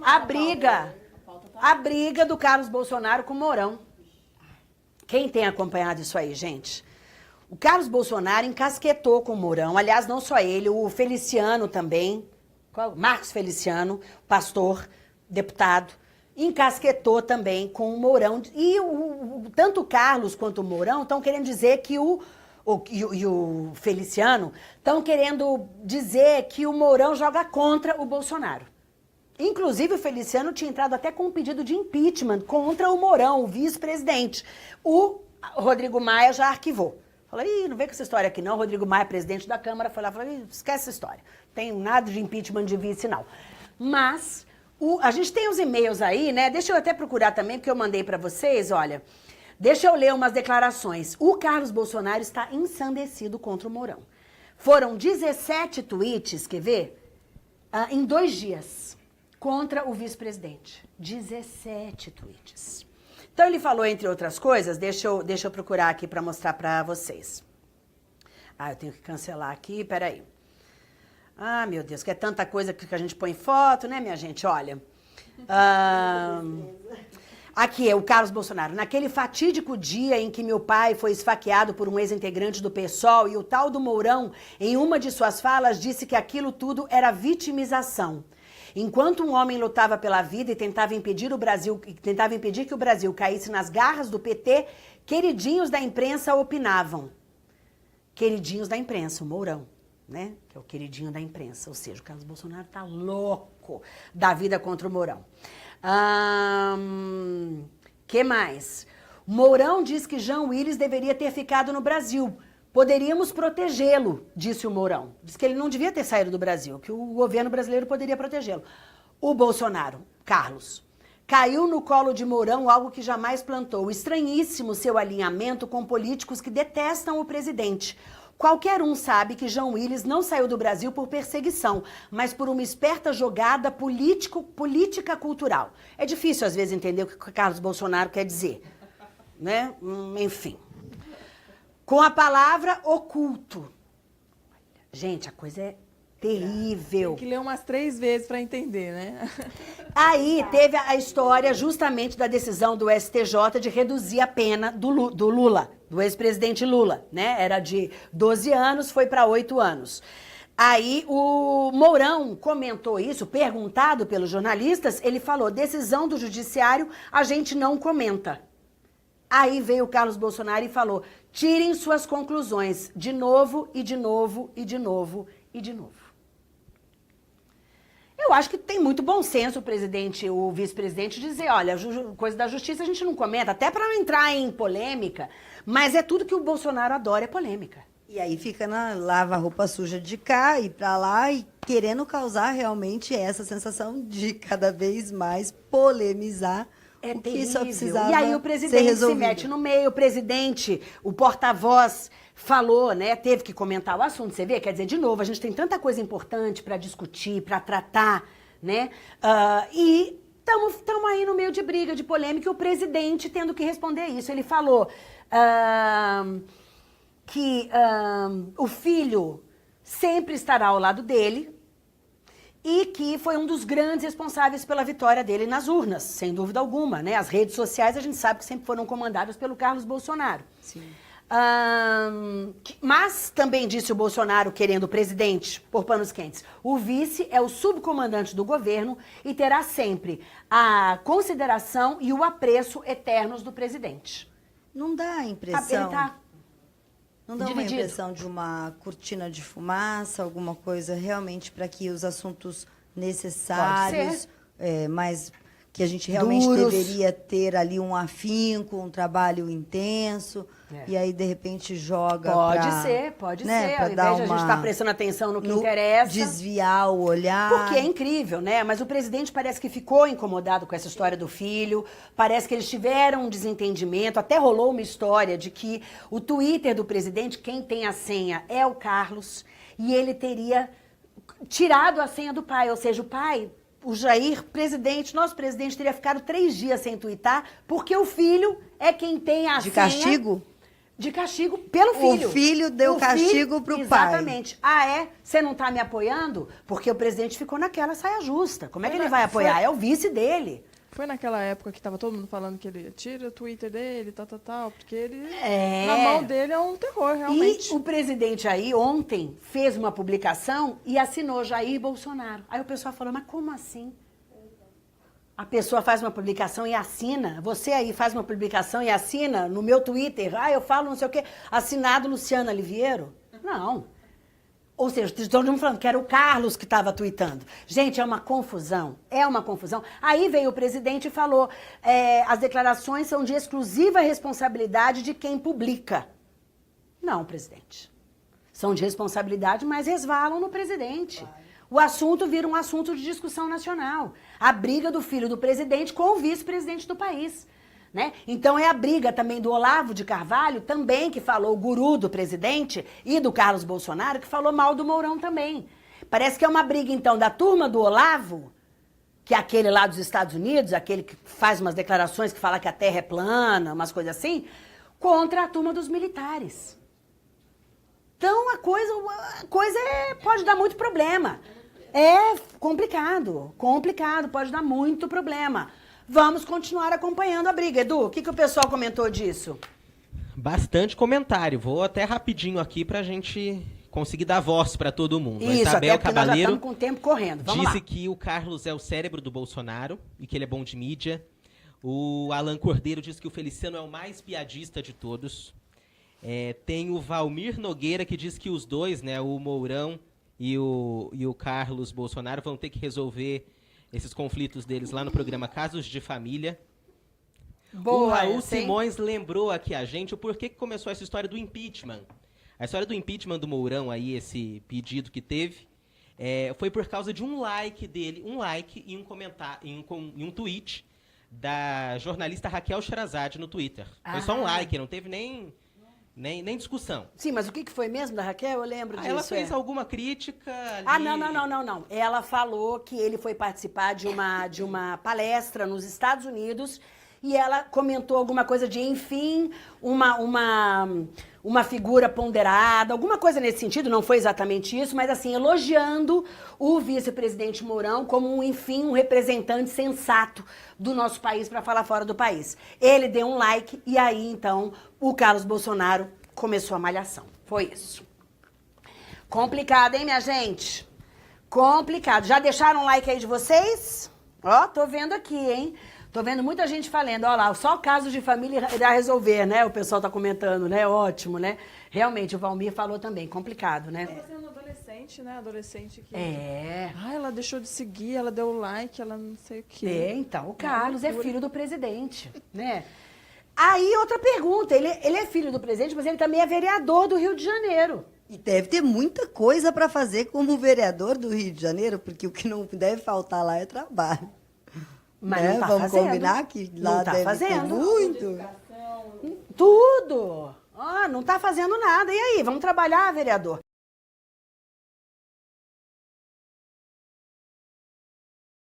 A briga do Carlos Bolsonaro com o Mourão. Quem tem acompanhado isso aí, gente? O Carlos Bolsonaro encasquetou com o Mourão. Aliás, não só ele, o Feliciano também. Marcos Feliciano, pastor, deputado, encasquetou também com o Mourão. E tanto o Carlos quanto o Mourão estão querendo dizer que o Feliciano estão querendo dizer que o Mourão joga contra o Bolsonaro. Inclusive, o Feliciano tinha entrado até com um pedido de impeachment contra o Mourão, o vice-presidente. O Rodrigo Maia já arquivou. Falou, não vem com essa história aqui não. O Rodrigo Maia, presidente da Câmara, foi lá e falou, esquece essa história. Não tem nada de impeachment de vice, não. Mas a gente tem os e-mails aí, né? Deixa eu até procurar também, porque eu mandei para vocês, olha. Deixa eu ler umas declarações. O Carlos Bolsonaro está ensandecido contra o Mourão. Foram 17 tweets, quer ver? Em 2 dias, contra o vice-presidente. 17 tweets. Então ele falou, entre outras coisas, deixa eu procurar aqui para mostrar para vocês. Eu tenho que cancelar aqui, peraí. Meu Deus, que é tanta coisa que a gente põe foto, né, minha gente? Olha. Aqui é o Carlos Bolsonaro. Naquele fatídico dia em que meu pai foi esfaqueado por um ex-integrante do PSOL e o tal do Mourão, em uma de suas falas, disse que aquilo tudo era vitimização. Enquanto um homem lutava pela vida e tentava impedir que o Brasil caísse nas garras do PT, queridinhos da imprensa opinavam. Queridinhos da imprensa, o Mourão, né? Que é o queridinho da imprensa. Ou seja, o Carlos Bolsonaro tá louco da vida contra o Mourão. Que mais? Mourão diz que Jean Willis deveria ter ficado no Brasil. Poderíamos protegê-lo, disse o Mourão. Diz que ele não devia ter saído do Brasil, que o governo brasileiro poderia protegê-lo. O Bolsonaro, Carlos, caiu no colo de Mourão algo que jamais plantou. Estranhíssimo seu alinhamento com políticos que detestam o presidente. Qualquer um sabe que Jean Willis não saiu do Brasil por perseguição, mas por uma esperta jogada política cultural. É difícil, às vezes, entender o que o Carlos Bolsonaro quer dizer, né? Enfim. Com a palavra oculto. Gente, a coisa é terrível. Tem que ler umas 3 vezes para entender, né? Aí teve a história justamente da decisão do STJ de reduzir a pena do Lula, do ex-presidente Lula, né? Era de 12 anos, foi para 8 anos. Aí o Mourão comentou isso, perguntado pelos jornalistas, ele falou, decisão do judiciário a gente não comenta. Aí veio o Carlos Bolsonaro e falou, tirem suas conclusões, de novo, e de novo, e de novo, e de novo. Eu acho que tem muito bom senso o presidente, o vice-presidente dizer, olha, coisa da justiça a gente não comenta, até para não entrar em polêmica, mas é tudo que o Bolsonaro adora, é polêmica. E aí fica lava a roupa suja de cá e para lá e querendo causar realmente essa sensação de cada vez mais polemizar. É que só terrível. E aí o presidente se mete no meio, o presidente, o porta-voz falou, né, teve que comentar o assunto, você vê? Quer dizer, de novo, a gente tem tanta coisa importante para discutir, para tratar, né? E estamos aí no meio de briga, de polêmica, e o presidente tendo que responder isso. Ele falou que o filho sempre estará ao lado dele, e que foi um dos grandes responsáveis pela vitória dele nas urnas, sem dúvida alguma, né? As redes sociais a gente sabe que sempre foram comandadas pelo Carlos Bolsonaro. Sim. Mas também disse o Bolsonaro, querendo o presidente, por panos quentes, o vice é o subcomandante do governo e terá sempre a consideração e o apreço eternos do presidente. Não dá a impressão... Ele tá Não dá dividido. uma impressão de uma cortina de fumaça, alguma coisa realmente para que os assuntos necessários, mas que a gente realmente deveria ter ali um afinco, um trabalho intenso, e aí de repente joga Pode né, ser. Ao invés de a gente estar prestando atenção no que interessa. Desviar o olhar. Porque é incrível, né? Mas o presidente parece que ficou incomodado com essa história do filho, parece que eles tiveram um desentendimento, até rolou uma história de que o Twitter do presidente, quem tem a senha é o Carlos, e ele teria tirado a senha do pai, ou seja, o pai... O Jair, nosso presidente, teria ficado 3 dias sem tuitar, porque o filho é quem tem a senha... De castigo? De castigo pelo filho. O filho deu castigo pro pai. Exatamente. Ah, é? Você não tá me apoiando? Porque o presidente ficou naquela saia justa. Como é que ele vai apoiar? É o vice dele. Foi naquela época que tava todo mundo falando que ele tira o Twitter dele, tal, porque ele, na mão dele, é um terror, realmente. E o presidente aí, ontem, fez uma publicação e assinou Jair Bolsonaro. Aí o pessoal falou, mas como assim? A pessoa faz uma publicação e assina. Você aí faz uma publicação e assina no meu Twitter. Ah, eu falo não sei o quê. Assinado Luciana Liviero? Não. Ou seja, todo mundo falando que era o Carlos que estava tweetando. Gente, é uma confusão. É uma confusão. Aí veio o presidente e falou, as declarações são de exclusiva responsabilidade de quem publica. Não, presidente. São de responsabilidade, mas resvalam no presidente. O assunto vira um assunto de discussão nacional. A briga do filho do presidente com o vice-presidente do país. Né? Então é a briga também do Olavo de Carvalho, também que falou o guru do presidente, e do Carlos Bolsonaro, que falou mal do Mourão também. Parece que é uma briga, então, da turma do Olavo, que é aquele lá dos Estados Unidos, aquele que faz umas declarações que fala que a Terra é plana, umas coisas assim, contra a turma dos militares. Então a coisa pode dar muito problema. É complicado, pode dar muito problema. Vamos continuar acompanhando a briga. Edu, o que o pessoal comentou disso? Bastante comentário. Vou até rapidinho aqui pra gente conseguir dar voz pra todo mundo. Isso, Isabel até porque nós já estamos com o tempo correndo. Vamos disse lá. que o Carlos é o cérebro do Bolsonaro e que ele é bom de mídia. O Alan Cordeiro diz que o Feliciano é o mais piadista de todos. Tem o Valmir Nogueira que diz que os dois, né, o Mourão e o Carlos Bolsonaro, vão ter que resolver esses conflitos deles lá no programa Casos de Família. Boa, o Raul Simões lembrou aqui a gente o porquê que começou essa história do impeachment. A história do impeachment do Mourão, aí, esse pedido que teve, foi por causa de um like dele, um like e um comentário, e um tweet da jornalista Raquel Sherazade no Twitter. Foi só um like, não teve nem discussão. Sim, mas o que foi mesmo da Raquel? Eu lembro disso. Ela fez alguma crítica ali. Não. Ela falou que ele foi participar de uma palestra nos Estados Unidos e ela comentou alguma coisa de, enfim, uma figura ponderada, alguma coisa nesse sentido, não foi exatamente isso, mas assim, elogiando o vice-presidente Mourão como, enfim, um representante sensato do nosso país para falar fora do país. Ele deu um like e aí, então, o Carlos Bolsonaro começou a malhação. Foi isso. Complicado, hein, minha gente? Complicado. Já deixaram um like aí de vocês? Ó, tô vendo aqui, hein? Tô vendo muita gente falando, ó lá, só casos de família irá resolver, né? O pessoal tá comentando, né? Ótimo, né? Realmente, o Valmir falou também, complicado, né? Ela sendo adolescente, né? Adolescente que... ela deixou de seguir, ela deu like, ela não sei o quê. Então, o Carlos é filho do presidente, né? Aí, outra pergunta, ele é filho do presidente, mas ele também é vereador do Rio de Janeiro. E deve ter muita coisa para fazer como vereador do Rio de Janeiro, porque o que não deve faltar lá é trabalho. Mas né? não tá Vamos fazendo. combinar que lá não tá deve fazendo. ter muito. Tudo. Não tá fazendo nada. E aí, vamos trabalhar, vereador?